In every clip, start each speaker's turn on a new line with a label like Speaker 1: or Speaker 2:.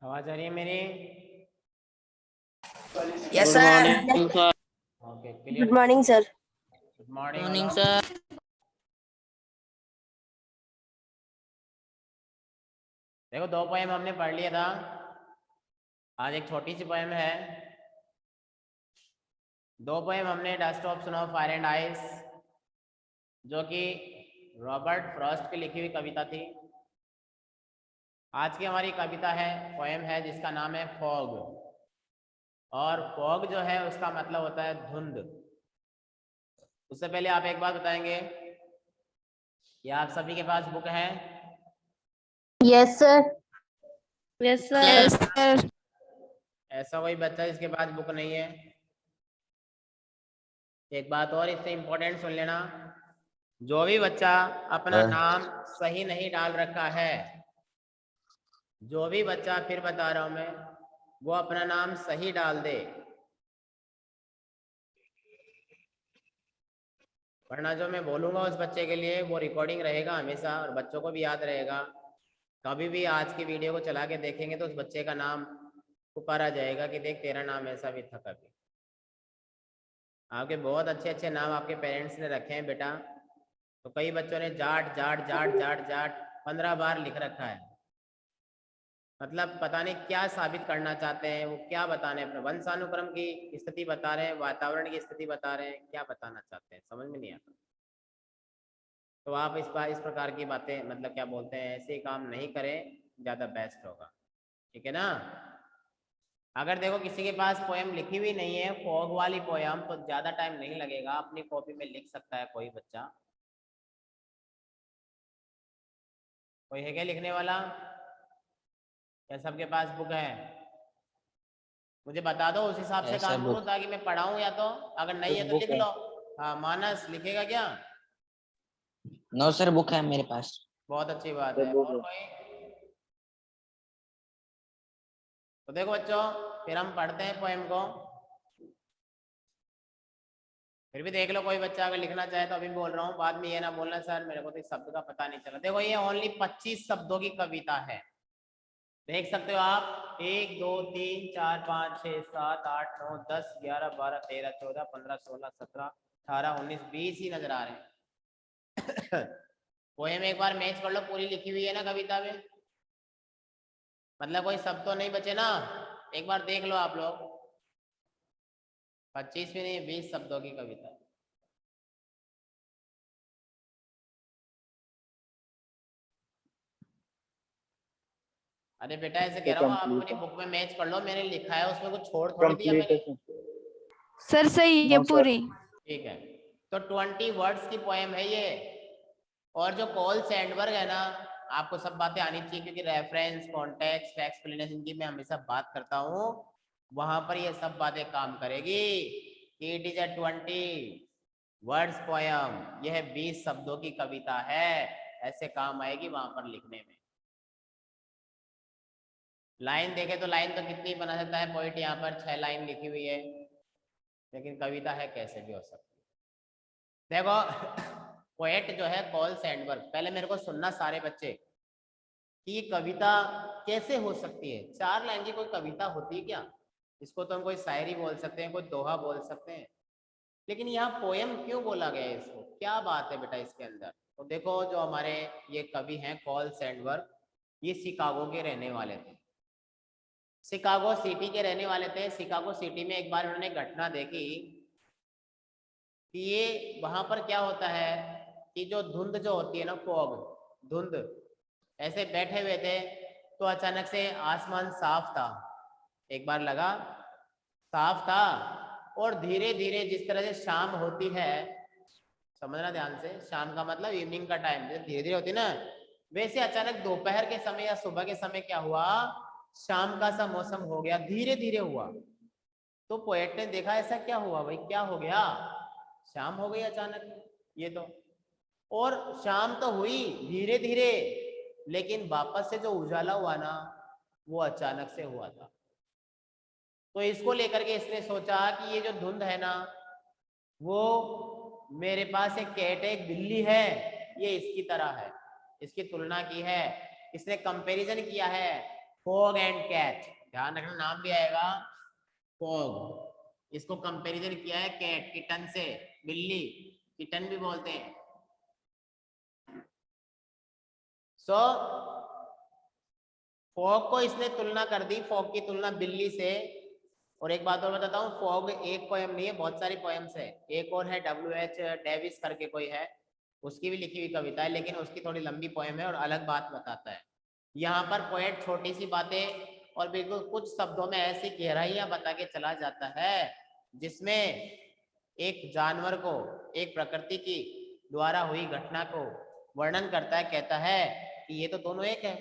Speaker 1: आवाज आ रही है मेरी?
Speaker 2: Yes sir.
Speaker 1: Okay,
Speaker 2: good morning sir.
Speaker 1: Good morning
Speaker 3: morning sir.
Speaker 1: देखो, 2 पोएम हमने पढ़ लिया था। आज एक छोटी सी पोएम है। 2 पोएम हमने dust of snow, fire and ice, जो कि रॉबर्ट फ्रॉस्ट की लिखी हुई कविता थी। आज की हमारी कविता है, पोएम है, जिसका नाम है फॉग। और फॉग जो है उसका मतलब होता है धुंध। उससे पहले आप एक बात बताएंगे कि आप सभी के पास बुक है?
Speaker 2: Yes sir. Yes
Speaker 3: yes
Speaker 2: sir.
Speaker 3: Sir.
Speaker 1: ऐसा कोई बच्चा जिसके पास बुक नहीं है? एक बात और इससे इम्पोर्टेंट सुन लेना, जो भी बच्चा अपना नाम सही नहीं डाल रखा है, जो भी बच्चा, फिर बता रहा हूं मैं, वो अपना नाम सही डाल दे, वरना जो मैं बोलूंगा उस बच्चे के लिए वो रिकॉर्डिंग रहेगा हमेशा और बच्चों को भी याद रहेगा। कभी भी आज की वीडियो को चला के देखेंगे तो उस बच्चे का नाम पुकारा जाएगा कि देख तेरा नाम ऐसा भी था कभी। आपके बहुत अच्छे अच्छे नाम आपके पेरेंट्स ने रखे हैं बेटा, तो कई बच्चों ने जाट जाट जाट जाट जाट 15 बार लिख रखा है। मतलब पता नहीं क्या साबित करना चाहते हैं, वो क्या बताने, अपने वंशानुक्रम की स्थिति बता रहे हैं, वातावरण की स्थिति बता रहे हैं, क्या बताना चाहते हैं समझ में नहीं आता। तो आप इस प्रकार की बातें, मतलब क्या बोलते हैं, ऐसे काम नहीं करें, ज़्यादा बेस्ट होगा। ठीक है ना? अगर देखो किसी के पास पोएम लिखी हुई नहीं है, फॉग वाली पोएम, तो ज़्यादा टाइम नहीं लगेगा, अपनी कॉपी में लिख सकता है कोई बच्चा। कोई है क्या लिखने वाला? या सबके पास बुक है? मुझे बता दो, उस हिसाब से काम करूँ ताकि मैं पढ़ाऊँ, या तो अगर नहीं है तो लिख लो। हाँ, मानस लिखेगा क्या?
Speaker 3: नो सर, बुक है मेरे पास।
Speaker 1: बहुत अच्छी बात है। और कोई? तो देखो बच्चों, फिर हम पढ़ते हैं पोएम को। फिर भी देख लो, कोई बच्चा अगर लिखना चाहे तो अभी बोल रहा हूँ, बाद में ये ना बोलना सर मेरे को तो इस शब्द का पता नहीं चला। देखो, ये ओनली 25 शब्दों की कविता है। देख सकते हो आप, 1 2 3 4 5 6 7 8 9 10 11 12 13 14 15 16 17 18 19 20 ही नजर आ रहे हैं। पोएम एक बार मैच कर लो, पूरी लिखी हुई है ना कविता में, मतलब कोई शब्द तो नहीं बचे ना। एक बार देख लो आप लोग, 25 भी नहीं, 20 शब्दों की कविता। अरे बेटा, ऐसे कह रहा हूँ, आप अपनी बुक में मैच कर लो, मैंने लिखा है उसमें कुछ छोड़ थोड़ी दिया मैंने।
Speaker 2: सर सही है पूरी।
Speaker 1: ठीक है, तो 20 वर्ड्स की पोएम है ये। और जो कॉल सैंडबर्ग है ना, आपको सब बातें आनी चाहिए, क्योंकि रेफरेंस, कॉन्टेक्स्ट, एक्सप्लेनेशन की मैं हमेशा बात करता हूँ, वहां पर ये सब बातें काम करेगी। It is a 20 words poem, यह 20 शब्दों की कविता है, ऐसे काम आएगी वहां पर लिखने में। लाइन देखे तो लाइन तो कितनी बना सकता है पोइट, यहाँ पर 6 लाइन लिखी हुई है, लेकिन कविता है कैसे भी हो सकती है। देखो, पोएट जो है कॉल सैंडबर्ग, पहले मेरे को सुनना सारे बच्चे कि ये कविता कैसे हो सकती है। 4 लाइन की कोई कविता होती है क्या? इसको तो हम कोई शायरी बोल सकते हैं, कोई दोहा बोल सकते हैं, लेकिन यहाँ पोयम क्यों बोला गया है इसको, क्या बात है बेटा इसके अंदर? तो देखो जो हमारे ये कवि हैं कॉल सैंडबर्ग, ये शिकागो के रहने वाले थे, शिकागो सिटी के रहने वाले थे। शिकागो सिटी में एक बार उन्होंने घटना देखी कि ये वहां पर क्या होता है कि जो धुंध जो होती है ना, फॉग, धुंध, ऐसे बैठे हुए थे तो अचानक से आसमान साफ था, एक बार लगा साफ था, और धीरे धीरे जिस तरह से शाम होती है, समझना ध्यान से, शाम का मतलब इवनिंग का टाइम धीरे धीरे होती है ना, वैसे अचानक दोपहर के समय या सुबह के समय क्या हुआ, शाम का सा मौसम हो गया, धीरे धीरे हुआ। तो पोएट ने देखा ऐसा क्या हुआ भाई, क्या हो गया, शाम हो गई अचानक ये तो, और शाम तो हुई धीरे धीरे, लेकिन वापस से जो उजाला हुआ ना वो अचानक से हुआ था। तो इसको लेकर के इसने सोचा कि ये जो धुंध है ना, वो मेरे पास एक कैट है, एक बिल्ली है, ये इसकी तरह है, इसकी तुलना की है, इसने कंपैरिजन किया है फॉग एंड कैट, ध्यान रखना नाम भी आएगा फॉग, इसको कंपैरिजन किया है कैट, किटन से, बिल्ली, किटन भी बोलते हैं। सो फॉग को इसने तुलना कर दी, फॉग की तुलना बिल्ली से। और एक बात और बताता हूँ, फॉग एक पोएम नहीं है, बहुत सारी पोएम्स है, एक और है W.H. डेविस करके कोई है, उसकी भी लिखी हुई कविता है, लेकिन उसकी थोड़ी लंबी पोएम है और अलग बात बताता है। यहाँ पर पोएट छोटी सी बातें और बिल्कुल कुछ शब्दों में ऐसी गहराइयां बता के चला जाता है, जिसमें एक जानवर को, एक प्रकृति की द्वारा हुई घटना को वर्णन करता है, कहता है कि ये तो दोनों एक है।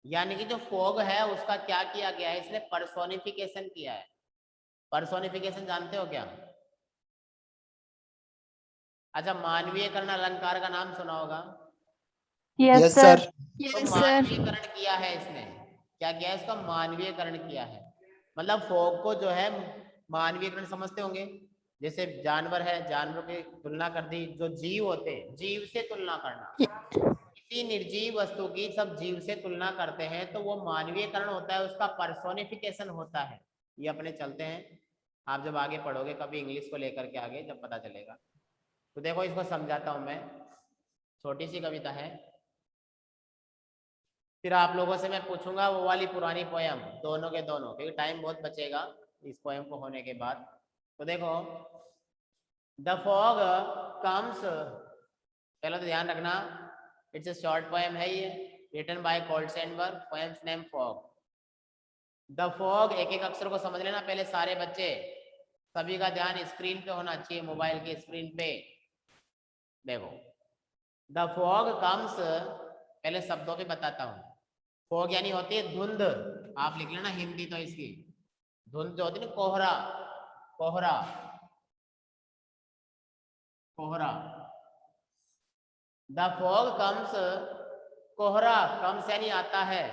Speaker 1: यानी कि जो फॉग है उसका क्या किया गया है, इसने पर्सोनिफिकेशन किया है। पर्सोनिफिकेशन जानते हो क्या? अच्छा, मानवीयकरण अलंकार का नाम सुना होगा।
Speaker 2: Yes sir.
Speaker 1: तो
Speaker 2: यस सर।
Speaker 1: मानवीयकरण किया है इसने, क्या किया है, इसका मानवीयकरण किया है। मतलब फॉग को जो है मानवीयकरण समझते होंगे, जैसे जानवर है, जानवर की तुलना कर दी, जो जीव होते हैं जीव से तुलना करना, किसी निर्जीव वस्तु की सब जीव से तुलना करते हैं तो वो मानवीयकरण होता है, उसका पर्सोनिफिकेशन होता है। ये अपने चलते हैं, आप जब आगे पढ़ोगे कभी इंग्लिश को लेकर के आगे जब पता चलेगा। तो देखो इसको समझाता हूं मैं, छोटी सी कविता है, फिर आप लोगों से मैं पूछूंगा वो वाली पुरानी पोयम, दोनों के दोनों, क्योंकि टाइम बहुत बचेगा इस पोयम को होने के बाद। तो देखो, द फॉग कम्स, पहले तो ध्यान रखना इट्स ए शॉर्ट पोयम है ये, written by Carl Sandburg, poems name fog. The fog, एक एक अक्षर को समझ लेना पहले सारे बच्चे, सभी का ध्यान स्क्रीन पे होना चाहिए, मोबाइल की स्क्रीन पे। देखो, द फॉग कम्स, पहले शब्दों पे बताता हूँ। फॉग यानी होती है धुंध, आप लिख लेना हिंदी तो इसकी, धुंध जो होती है ना, कोहरा, कोहरा, कोहरा। द फॉग कम्स, कोहरा, कम्स यानी आता है,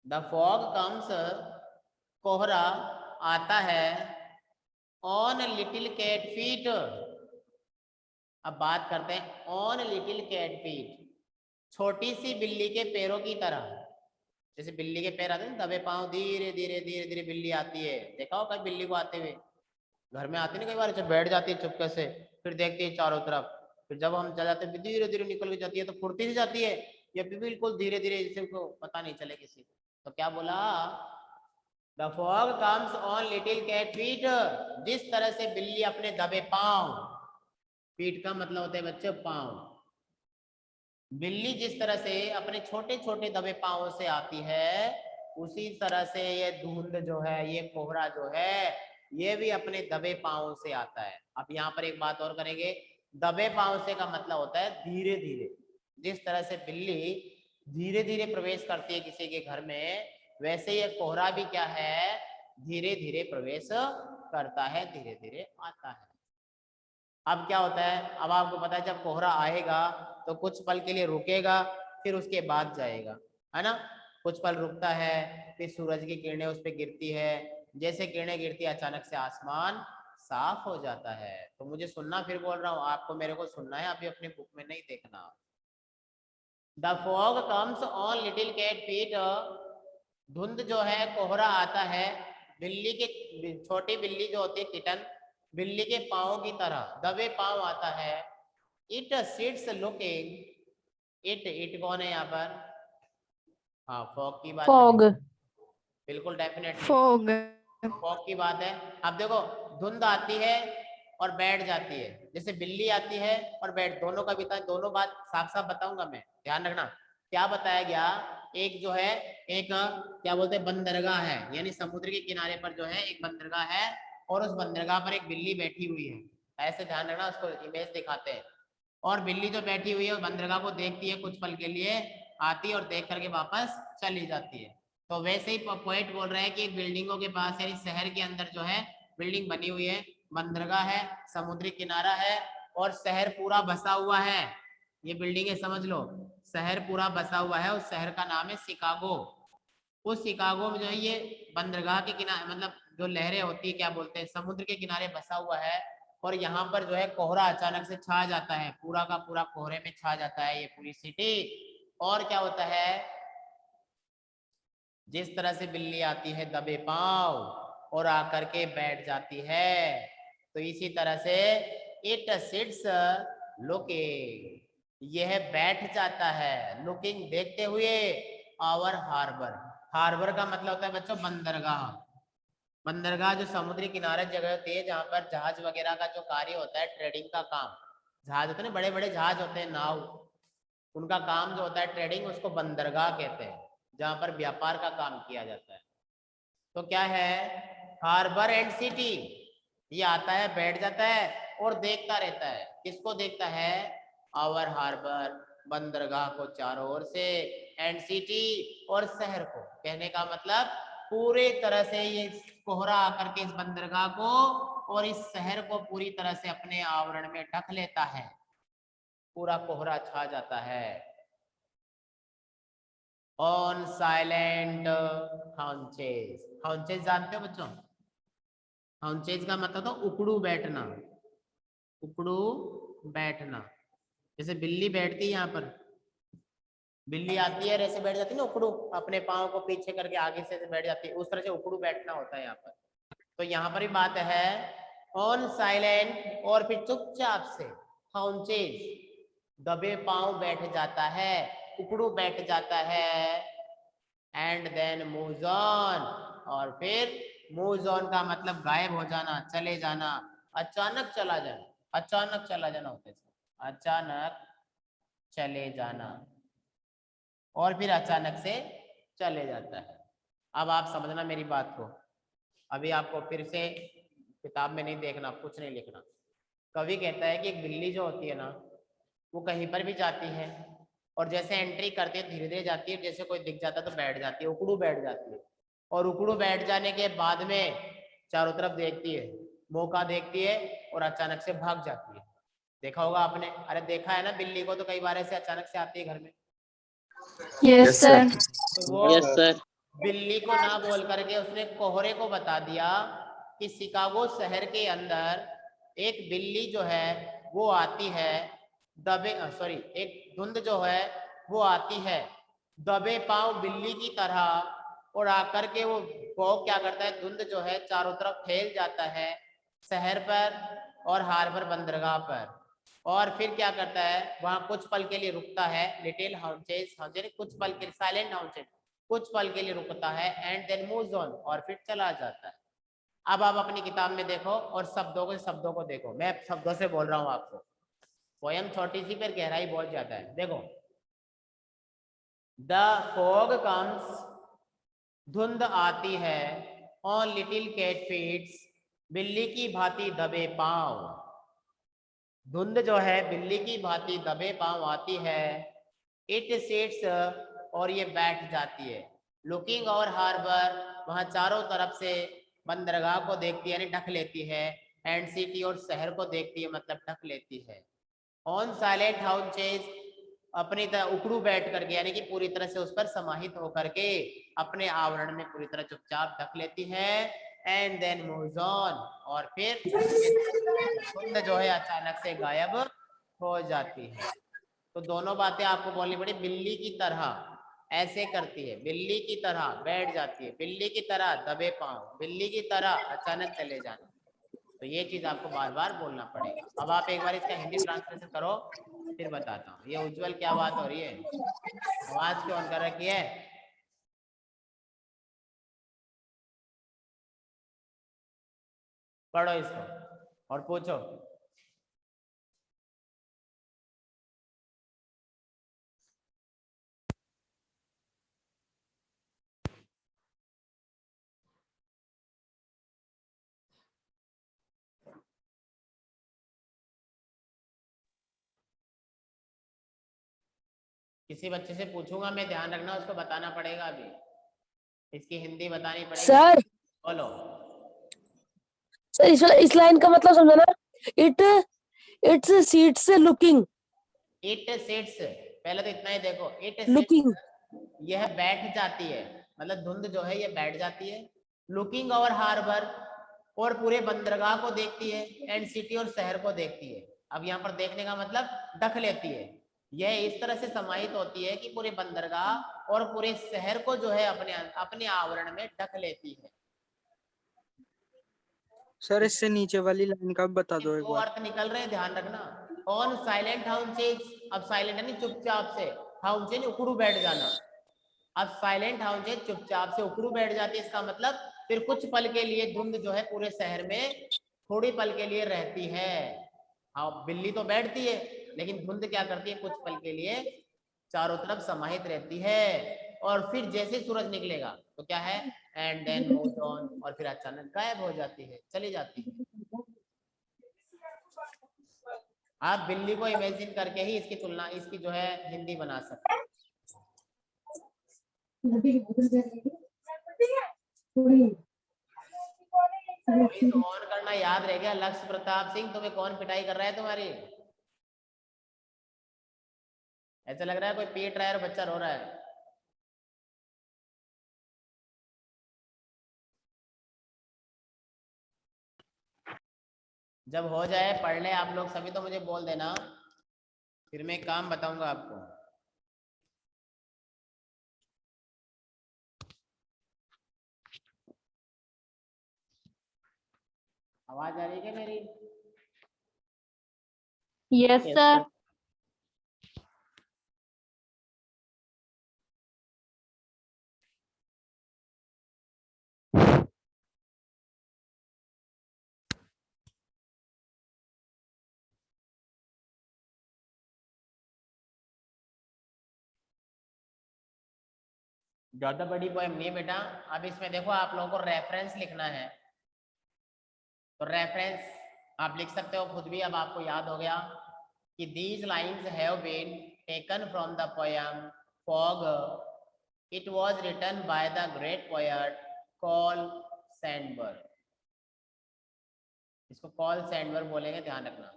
Speaker 1: द फॉग कम्स, कोहरा आता है, ऑन लिटिल कैट फीट। अब बात करते हैं ऑन लिटिल कैट फीट, छोटी सी बिल्ली के पैरों की तरह, जैसे बिल्ली के पैर आते हैं दबे पांव, धीरे धीरे धीरे धीरे बिल्ली आती है, देखा हो कभी बिल्ली को आते हुए, घर में आती ना कई बार, जब बैठ जाती है चुपके से, फिर देखती है चारों तरफ, फिर जब हम चल जाते हैं धीरे धीरे निकल के जाती है, तो फुर्ती से जाती है, या बिल्कुल धीरे धीरे, जिसे को पता नहीं चले किसी को। तो क्या बोला, the fog comes on little cat feet, जिस तरह से बिल्ली अपने दबे पांव, फीट का मतलब होता है बच्चे पांव, बिल्ली जिस तरह से अपने छोटे छोटे दबे पांव से आती है, उसी तरह से ये धुंध जो है, ये कोहरा जो है, ये भी अपने दबे पांव से आता है। अब यहाँ पर एक बात और करेंगे, दबे पांव से का मतलब होता है धीरे धीरे, जिस तरह से बिल्ली धीरे धीरे प्रवेश करती है किसी के घर में, वैसे ये कोहरा भी क्या है, धीरे धीरे प्रवेश करता है, धीरे धीरे आता है। अब क्या होता है, अब आपको पता है जब कोहरा आएगा तो कुछ पल के लिए रुकेगा, फिर उसके बाद जाएगा, है ना, कुछ पल रुकता है, फिर सूरज की किरणें उस पर गिरती है, जैसे किरणें गिरती है अचानक से आसमान साफ हो जाता है। तो मुझे सुनना, फिर बोल रहा हूँ आपको, मेरे को सुनना है, अभी अपने बुक में नहीं देखना। The fog comes on little cat feet, धुंध जो है, कोहरा आता है बिल्ली के, छोटी बिल्ली जो होती है किटन, बिल्ली के पाँव की तरह दबे पाँव आता है। It sits looking. इट कौन है यहाँ पर? हाँ, फॉग की बात
Speaker 2: Fog.
Speaker 1: है, बिल्कुल डेफिनेटली
Speaker 4: Fog.
Speaker 1: फॉग की बात है। अब देखो, धुंध आती है और बैठ जाती है, जैसे बिल्ली आती है और बैठ, दोनों का भी था, दोनों बात साफ साफ बताऊंगा मैं, ध्यान रखना। क्या बताया गया? एक जो है, एक क्या बोलते हैं, बंदरगाह है, यानी समुद्र के किनारे पर जो है एक बंदरगाह है और उस बंदरगाह पर एक बिल्ली बैठी हुई है। ऐसे ध्यान रखना, उसको इमेज दिखाते हैं। और बिल्ली जो बैठी हुई है वो बंदरगाह को देखती है, कुछ पल के लिए आती है और देख करके वापस चली जाती है। तो वैसे ही पोएट बोल रहे हैं कि बिल्डिंगों के पास यानी शहर के अंदर जो है बिल्डिंग बनी हुई है, बंदरगाह है, समुद्री किनारा है और शहर पूरा बसा हुआ है। ये बिल्डिंगें समझ लो, शहर पूरा बसा हुआ है, उस शहर का नाम है शिकागो। उस शिकागो में जो है ये बंदरगाह के किनारे, मतलब जो लहरें होती है, क्या बोलते हैं, समुद्र के किनारे बसा हुआ है। और यहाँ पर जो है कोहरा अचानक से छा जाता है, पूरा का पूरा कोहरे में छा जाता है ये पूरी सिटी। और क्या होता है, जिस तरह से बिल्ली आती है दबे पांव और आकर के बैठ जाती है, तो इसी तरह से इट सिट्स लुकिंग, यह बैठ जाता है, लुकिंग देखते हुए, आवर हार्बर। हार्बर का मतलब होता है बच्चों बंदरगाह। बंदरगाह जो समुद्री किनारे जगह होती है जहाँ पर जहाज वगैरह का जो कार्य होता है, ट्रेडिंग का काम, जहाज होते हैं ना, बड़े बड़े जहाज होते हैं, नाव, उनका काम जो होता है ट्रेडिंग, उसको बंदरगाह कहते हैं, जहाँ पर व्यापार का काम किया जाता है। तो क्या है, हार्बर एंड सिटी, ये आता है, बैठ जाता है और देखता रहता है। किसको देखता है? आवर हार्बर, बंदरगाह को चारों ओर से, एंड सिटी, और शहर को। कहने का मतलब पूरे तरह से ये कोहरा आकर के इस बंदरगाह को और इस शहर को पूरी तरह से अपने आवरण में ढक लेता है, पूरा कोहरा छा जाता है। ऑन साइलेंट हाउंचेस, हाउंचेस जानते हो बच्चों? हाउंचेस का मतलब तो उकड़ू बैठना, उकड़ू बैठना। जैसे बिल्ली बैठती है, यहाँ पर बिल्ली आती है और ऐसे बैठ जाती है ना, उकड़ू, अपने पाँव को पीछे करके आगे से बैठ जाती है, उस तरह से उकड़ू बैठना होता है यहाँ पर। तो यहाँ पर भी बात है ऑन साइलेंट, और फिर चुपचाप से हाउंचेस, दबे पाँव बैठ जाता है, उकड़ू बैठ जाता है। एंड देन मूव्स ऑन, और फिर मूव्स ऑन का मतलब गायब हो जाना, चले जाना, अचानक चला जाना, अचानक चला जाना होता है, अचानक चले जाना, और फिर अचानक से चले जाता है। अब आप समझना मेरी बात को, अभी आपको फिर से किताब में नहीं देखना, कुछ नहीं लिखना। कवि कहता है कि एक बिल्ली जो होती है ना, वो कहीं पर भी जाती है और जैसे एंट्री करती है धीरे धीरे जाती है, जैसे कोई दिख जाता है तो बैठ जाती है, उकड़ू बैठ जाती है। और उकड़ू बैठ जाने के बाद में चारों तरफ देखती है, मौका देखती है और अचानक से भाग जाती है। देखा होगा आपने, अरे देखा है ना बिल्ली को, तो कई बार ऐसे अचानक से आती है घर में।
Speaker 4: Yes, sir.
Speaker 1: तो वो
Speaker 3: यस सर।
Speaker 1: बिल्ली को ना बोल करके उसने कोहरे को बता दिया कि शिकागो शहर के अंदर एक बिल्ली जो है वो आती है, दबे सॉरी एक धुंध जो है वो आती है दबे पांव बिल्ली की तरह, और आकर के वो क्या करता है, धुंध जो है चारों तरफ फैल जाता है शहर पर और हार्बर बंदरगाह पर। और फिर क्या करता है, वहां कुछ पल के लिए रुकता है, लिटिल हाउंचेस, कुछ पल के, साइलेंट हाउंचेस, कुछ पल के लिए रुकता है, एंड देन मूव्स ऑन, और फिर चला जाता है। अब आप अपनी किताब में देखो और शब्दों को देखो, मैं शब्दों से बोल रहा हूँ आपको, पोयम छोटी सी पर गहराई बहुत ज्यादा है। देखो, द फॉग कम्स, धुंध आती है, ऑन लिटिल कैट फीट्स, बिल्ली की भांति दबे पांव, धुंध जो है बिल्ली की भांति दबे पांव आती है। इट सिट्स, और ये बैठ जाती है, लुकिंग और हार्बर, वहां चारों तरफ से बंदरगाह को देखती है, यानी ढक लेती है, एंड सिटी, और शहर को देखती है, मतलब ढक लेती है। ऑन साइलेंट हाउंचेस, अपनी तरह उकड़ू बैठ करके, यानी कि पूरी तरह से उस पर समाहित होकर के अपने आवरण में पूरी तरह चुपचाप ढक लेती है। एंड देन मूव्स ऑन, और फिर धुंध जो है अचानक से गायब हो जाती है। तो दोनों बातें आपको बोलनी पड़ी, बिल्ली की तरह ऐसे करती है, बिल्ली की तरह बैठ जाती है, बिल्ली की तरह दबे पांव, बिल्ली की तरह अचानक चले जाना। तो ये चीज आपको बार बार बोलना पड़ेगा। अब आप एक बार इसका हिंदी ट्रांसलेशन करो, फिर बताता हूँ। ये उज्जवल क्या बात हो रही है, आवाज क्यों ऑन कर रखी है? पढ़ो इसको और पूछो। किसी बच्चे से पूछूंगा मैं, ध्यान रखना, उसको बताना पड़ेगा। अभी इसकी हिंदी बतानी पड़ेगी।
Speaker 2: सर
Speaker 1: बोलो।
Speaker 2: सर इस लाइन का मतलब समझाना। It it's seats looking.
Speaker 1: It sits, पहले तो इतना ही देखो, इट
Speaker 2: लुकिंग।
Speaker 1: सिट्स यह बैठ जाती है, मतलब धुंध जो है ये बैठ जाती है। लुकिंग ओवर हार्बर, और पूरे बंदरगाह को देखती है। एंड सिटी, और शहर को देखती है। अब यहाँ पर देखने का मतलब ढक लेती है। यह इस तरह से समाहित होती है कि पूरे बंदरगाह और पूरे शहर को जो है अपने अपने आवरण में ढक लेती है।
Speaker 5: सर इससे नीचे वाली लाइन का बता दो एक
Speaker 1: दो
Speaker 5: बार।
Speaker 1: अर्थ निकल रहे हैं, ध्यान रखना। ऑन साइलेंट हाउंचेज, अब साइलेंट यानी चुपचाप से, हाउंचेज उकड़ू बैठ जाना। अब साइलेंट हाउंचेज चुपचाप से उकड़ू बैठ जाती है, इसका मतलब फिर कुछ पल के लिए धुंध जो है पूरे शहर में थोड़ी पल के लिए रहती है। हाँ, बिल्ली तो बैठती है, लेकिन धुंध क्या करती है, कुछ पल के लिए चारों तरफ समाहित रहती है। और फिर जैसे सूरज निकलेगा तो क्या है, एंड देन मूव ऑन, और फिर अचानक गायब हो जाती है, चली जाती है। आप बिल्ली को इमेजिन करके ही इसकी तुलना, इसकी जो है हिंदी बना सकते हैं। ऑन करना याद रह गया। लक्ष्य प्रताप सिंह, तुम्हें कौन पिटाई कर रहा है तुम्हारी? ऐसा लग रहा है कोई पीट रहा है और बच्चा रो रहा है। जब हो जाए पढ़ ले आप लोग सभी तो मुझे बोल देना, फिर मैं काम बताऊंगा आपको। आवाज आ रही है क्या मेरी?
Speaker 4: Yes, sir.
Speaker 1: ज्यादा बड़ी पोएम नहीं बेटा। अब इसमें देखो, आप लोगों को रेफरेंस लिखना है, तो रेफरेंस आप लिख सकते हो खुद भी। अब आपको याद हो गया कि these lines have been taken from the poem Fog. It was written by the great poet Paul Sandburg. इसको पॉल सैंडबर्ग बोलेंगे, ध्यान रखना।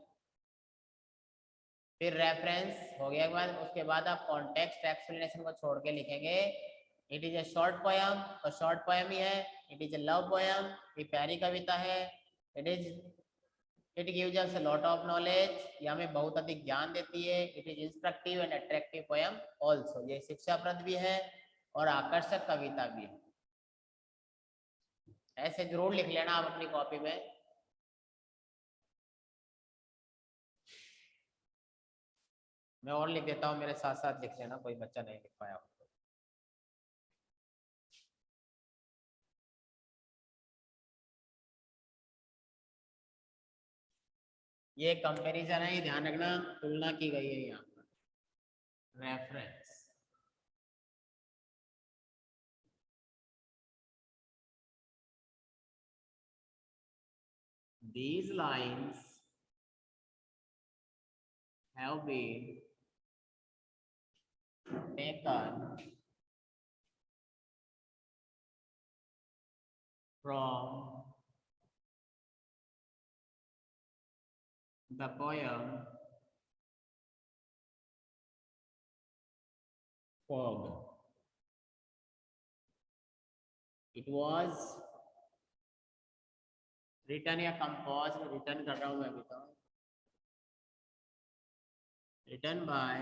Speaker 1: फिर रेफरेंस हो गया के बाद, उसके बाद आप कॉन्टेक्स्ट एक्सप्लेनेशन को छोड़ के लिखेंगे it is a short poem, तो शॉर्ट पोयम ही है। It is a love poem, ये प्यारी कविता है। It gives us a lot of knowledge, ये हमें बहुत अधिक ज्ञान देती है। It is instructive and attractive poem also, ये शिक्षाप्रद भी है और आकर्षक कविता भी है। ऐसे जरूर लिख लेना आप अपनी कॉपी में। मैं और लिख देता हूँ, मेरे साथ साथ लिख लेना, कोई बच्चा नहीं लिख पाया हो। ये कंपैरिजन है, ध्यान रखना, तुलना की गई है यहाँ पर। Reference, these lines have been taken from the poem Fog. It was written या composed, written कर रहा हूँ मैं अभी तो, written by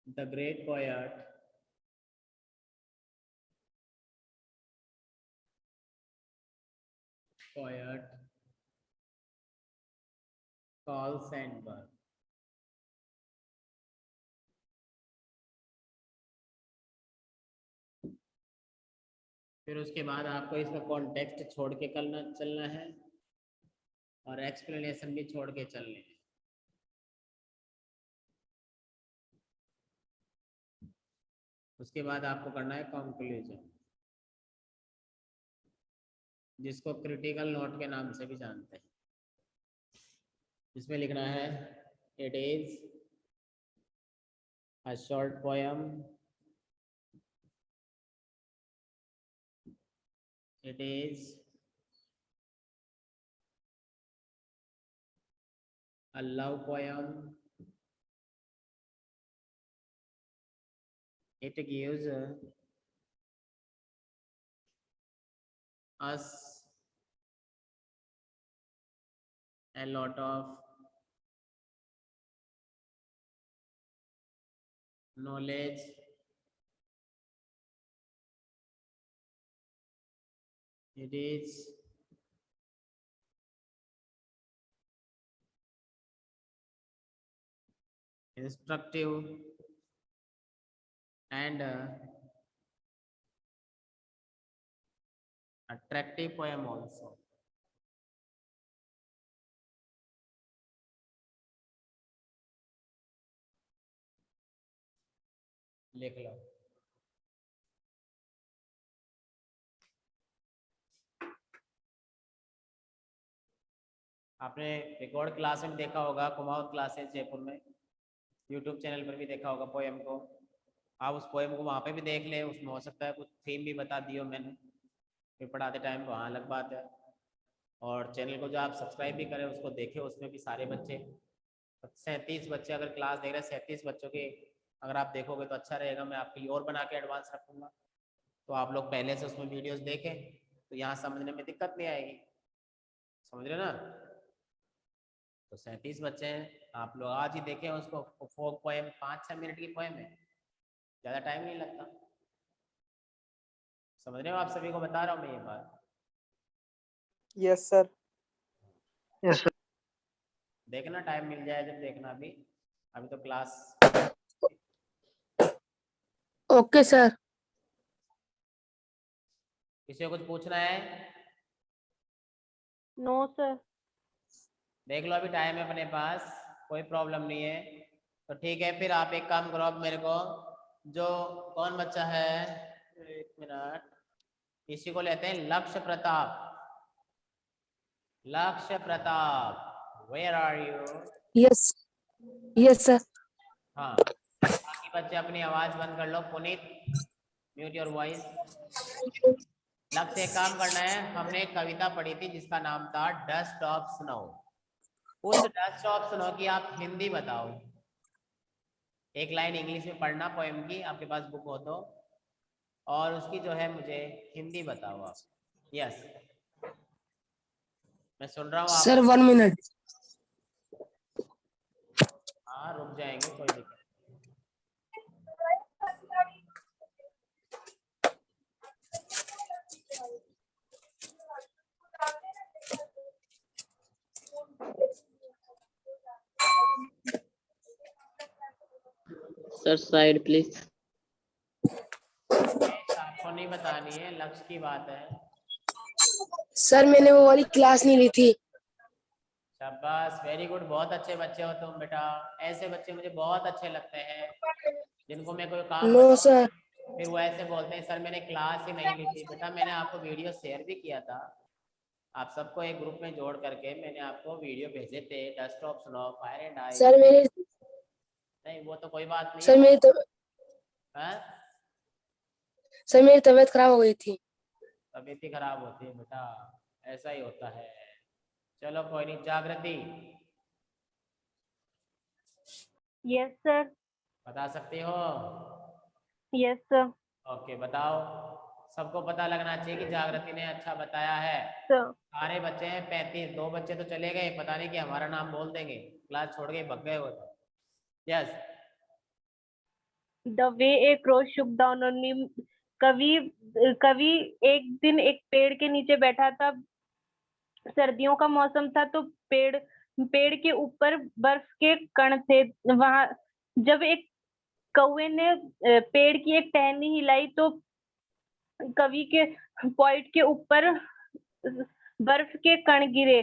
Speaker 1: the great poet poet Carl Sandburg. फिर उसके बाद आपको इसका कॉन्टेक्स्ट छोड़ के चलना है और एक्सप्लेनेशन भी छोड़ के चलने हैं। उसके बाद आपको करना है कंक्लूजन, जिसको क्रिटिकल नोट के नाम से भी जानते हैं। इसमें लिखना है it is a short poem, it is a love poem, it gives us a lot of knowledge, it is instructive and attractive poem also. लिख लो। आपने रिकॉर्ड क्लास में देखा होगा, कुमाऊं क्लासेस जयपुर में, यूट्यूब चैनल पर भी देखा होगा पोएम को। आप उस पोएम को वहाँ पे भी देख लें, उसमें हो सकता है कुछ थीम भी बता दियो मैंने, फिर पढ़ाते टाइम वहाँ अलग बात है। और चैनल को जो आप सब्सक्राइब भी करें उसको देखें, उसमें भी सारे बच्चे 37 बच्चे अगर क्लास देख रहे हैं, 37 बच्चों के अगर आप देखोगे तो अच्छा रहेगा। मैं आपके लिए और बना के एडवांस रखूँगा, तो आप लोग पहले से उसमें वीडियोस देखें तो यहाँ समझने में दिक्कत नहीं आएगी। समझ रहे ना? तो 37 बच्चे हैं, आप लोग आज ही देखें उसको। फोक पोएम 5-6 मिनट की पोएम है, ज़्यादा टाइम नहीं लगता। समझ रहे हो? आप सभी को बता रहा हूँ मैं ये बात।
Speaker 5: Yes sir.
Speaker 1: देखना, टाइम मिल जाए जब देखना। अभी तो क्लास।
Speaker 2: Okay sir.
Speaker 1: किसी को कुछ पूछना है?
Speaker 4: No sir.
Speaker 1: देख लो, अभी टाइम है अपने पास, कोई प्रॉब्लम नहीं है। तो ठीक है, फिर आप एक काम करो, अब मेरे को जो कौन बच्चा है, एक मिनट, इसी को लेते हैं Lakshya Pratap. Lakshya Pratap, where are you?
Speaker 2: Yes yes sir.
Speaker 1: हाँ, बाकी बच्चे अपनी आवाज बंद कर लो। Puneet, mute your voice. Lakshya एक काम करना है, हमने एक कविता पढ़ी थी जिसका नाम था डस्ट ऑफ स्नो। उस डस्ट ऑफ स्नो की आप हिंदी बताओ। एक लाइन इंग्लिश में पढ़ना पोएम की, आपके पास बुक हो तो, और उसकी जो है मुझे हिंदी बताओ आप। यस, मैं सुन रहा हूँ आप।
Speaker 2: Sir 1 minute.
Speaker 1: हाँ, रुक जाएंगे, कोई दिक्कत नहीं।
Speaker 3: Sir side please.
Speaker 1: आपको नहीं बतानी है, लक्ष्य की बात है।
Speaker 2: सर मैंने वो वाली क्लास नहीं ली थी।
Speaker 1: शाबाश, वेरी गुड, बहुत अच्छे बच्चे हो तुम बेटा। ऐसे बच्चे मुझे बहुत अच्छे लगते हैं, जिनको मैं कोई काम
Speaker 2: नो
Speaker 1: बताऊं
Speaker 2: सर।
Speaker 1: फिर वो ऐसे बोलते हैं सर मैंने क्लास ही नहीं ली थी। बेटा, मैंने आपको वीडियो शेयर भी किया था, आप सबको एक ग्रुप में जोड़ करके मैंने आपको वीडियो भेजे थे, dust of snow, fire and ice.
Speaker 2: Sir मेरे
Speaker 1: नहीं, वो तो कोई बात नहीं
Speaker 2: सर
Speaker 1: है।
Speaker 2: मेरी
Speaker 1: हाँ?
Speaker 2: सर मेरी तबीयत खराब हो गई थी।
Speaker 1: तबीयत ही खराब होती है बेटा, ऐसा ही होता है। चलो कोई नहीं। जागृति,
Speaker 4: यस सर।
Speaker 1: बता सकती हो?
Speaker 4: Yes sir.
Speaker 1: ओके, बताओ। सबको पता लगना चाहिए कि जागृति ने अच्छा बताया है।
Speaker 4: सर,
Speaker 1: सारे बच्चे हैं 35, 2 बच्चे तो चले गए, पता नहीं कि हमारा नाम बोल देंगे, क्लास छोड़ के भग गए वो तो। Yes,
Speaker 4: the way A crow Shuk down on me. कवि कवि एक दिन एक पेड़ के नीचे बैठा था। सर्दियों का मौसम था तो पेड़ के ऊपर बर्फ के कण थे। वहां जब एक कौवे ने पेड़ की एक टहनी हिलाई तो कवि के पॉइंट के ऊपर बर्फ के कण गिरे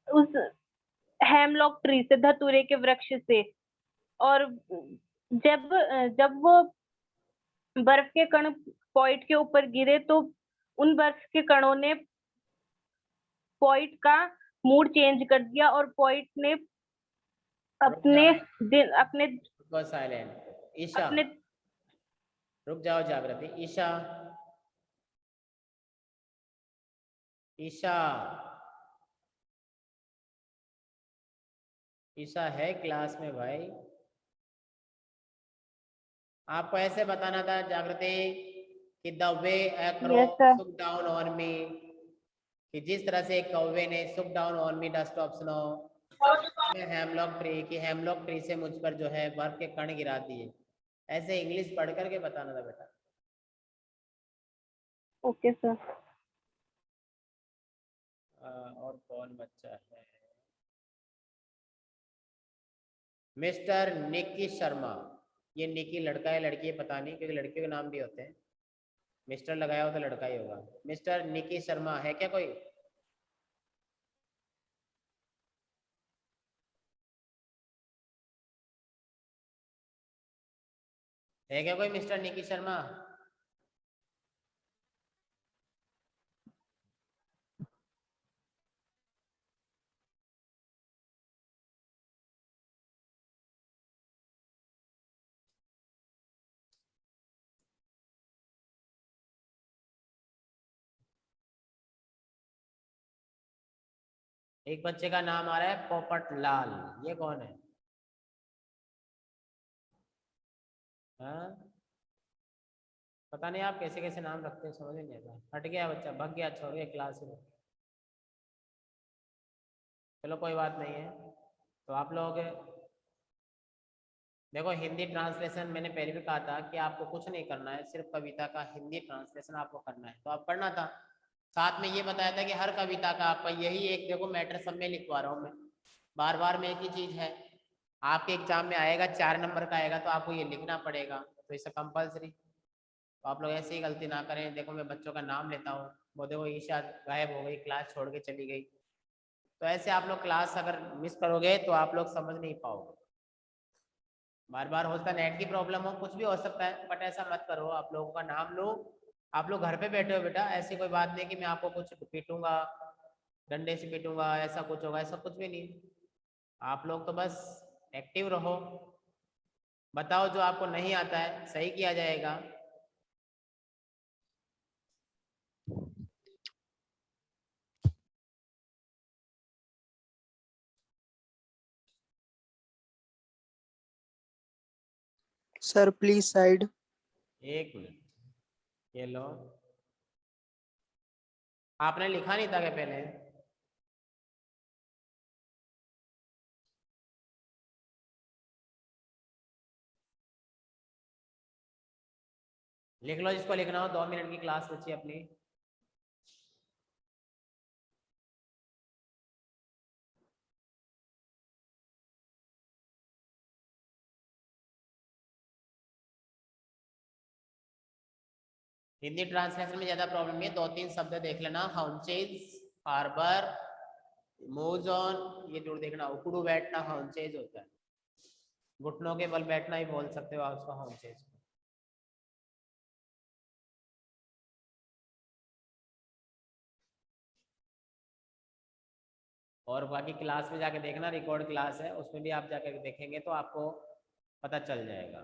Speaker 4: उस हेमलॉक ट्री से, धतूरे के वृक्ष से। और जब जब वो बर्फ के कण पॉइंट के ऊपर गिरे तो उन बर्फ के कणों ने पॉइंट का मूड चेंज कर दिया और पॉइंट ने अपने
Speaker 1: साइलेंट। ईशा
Speaker 4: अपने
Speaker 1: रुक जाओ जागृति। ईशा ईशा ईशा है क्लास में भाई? आपको ऐसे बताना था जागृति कि the way a crow
Speaker 4: Yes, sir.
Speaker 1: took down on me, कि जिस तरह से एक कौवे ने took down on me dust of snow, hemlock tree की हेमलॉक ट्री से मुझ पर जो है बर्फ के कण गिरा दिए। ऐसे इंग्लिश पढ़ करके बताना था बेटा।
Speaker 4: Okay sir.
Speaker 1: और कौन बच्चा है? मिस्टर निकी शर्मा। ये निकी लड़का है लड़की है पता नहीं, क्योंकि लड़कियों के नाम भी होते हैं। मिस्टर लगाया हो तो लड़का ही होगा। मिस्टर निकी शर्मा है क्या कोई? है क्या कोई मिस्टर निकी शर्मा? एक बच्चे का नाम आ रहा है पोपट लाल। ये कौन है? हाँ पता नहीं आप कैसे कैसे नाम रखते हैं, समझ नहीं आता। हट गया बच्चा, भग गया, छोड़ गया क्लास में। चलो कोई बात नहीं है। तो आप लोग देखो, हिंदी ट्रांसलेशन मैंने पहले भी कहा था कि आपको कुछ नहीं करना है, सिर्फ कविता का हिंदी ट्रांसलेशन आपको करना है, तो आप करना था। साथ में ये बताया था कि हर कविता का आपका यही एक देखो मैटर सब में लिखवा रहा हूँ मैं, बार बार में एक ही चीज है। आपके एग्जाम में आएगा 4 नंबर का आएगा तो आपको ये लिखना पड़ेगा, तो इसे कंपल्सरी। तो आप लोग ऐसी ही गलती ना करें। देखो मैं बच्चों का नाम लेता हूँ, वो देखो ईशा गायब हो गई, क्लास छोड़ के चली गई। तो ऐसे आप लोग क्लास अगर मिस करोगे तो आप लोग समझ नहीं पाओगे। बार बार हो सकता है नेट की प्रॉब्लम हो, कुछ भी हो सकता है, बट ऐसा मत करो। आप लोगों का नाम लो। आप लोग घर पे बैठे हो बेटा, ऐसी कोई बात नहीं कि मैं आपको कुछ पीटूंगा, डंडे से पीटूंगा, ऐसा कुछ होगा, ऐसा कुछ भी नहीं। आप लोग तो बस एक्टिव रहो, बताओ जो आपको नहीं आता है सही किया जाएगा।
Speaker 5: Sir, please side.
Speaker 1: एक मिनट, ये लो। आपने लिखा नहीं था क्या पहले? लिख लो जिसको लिखना हो, 2 मिनट की क्लास बची अपनी। हिंदी ट्रांसलेशन में ज्यादा प्रॉब्लम नहीं है, 2-3 शब्द देख लेना। हाउंचेज, हार्बर, मूव्स ऑन, ये जरूर देखना। उकड़ू बैठना हाउंचेज होता है, घुटनों के बल बैठना ही बोल सकते हो आप उसको हाउंचेज। और बाकी क्लास में जाके देखना, रिकॉर्ड क्लास है उसमें भी आप जाके देखेंगे तो आपको पता चल जाएगा।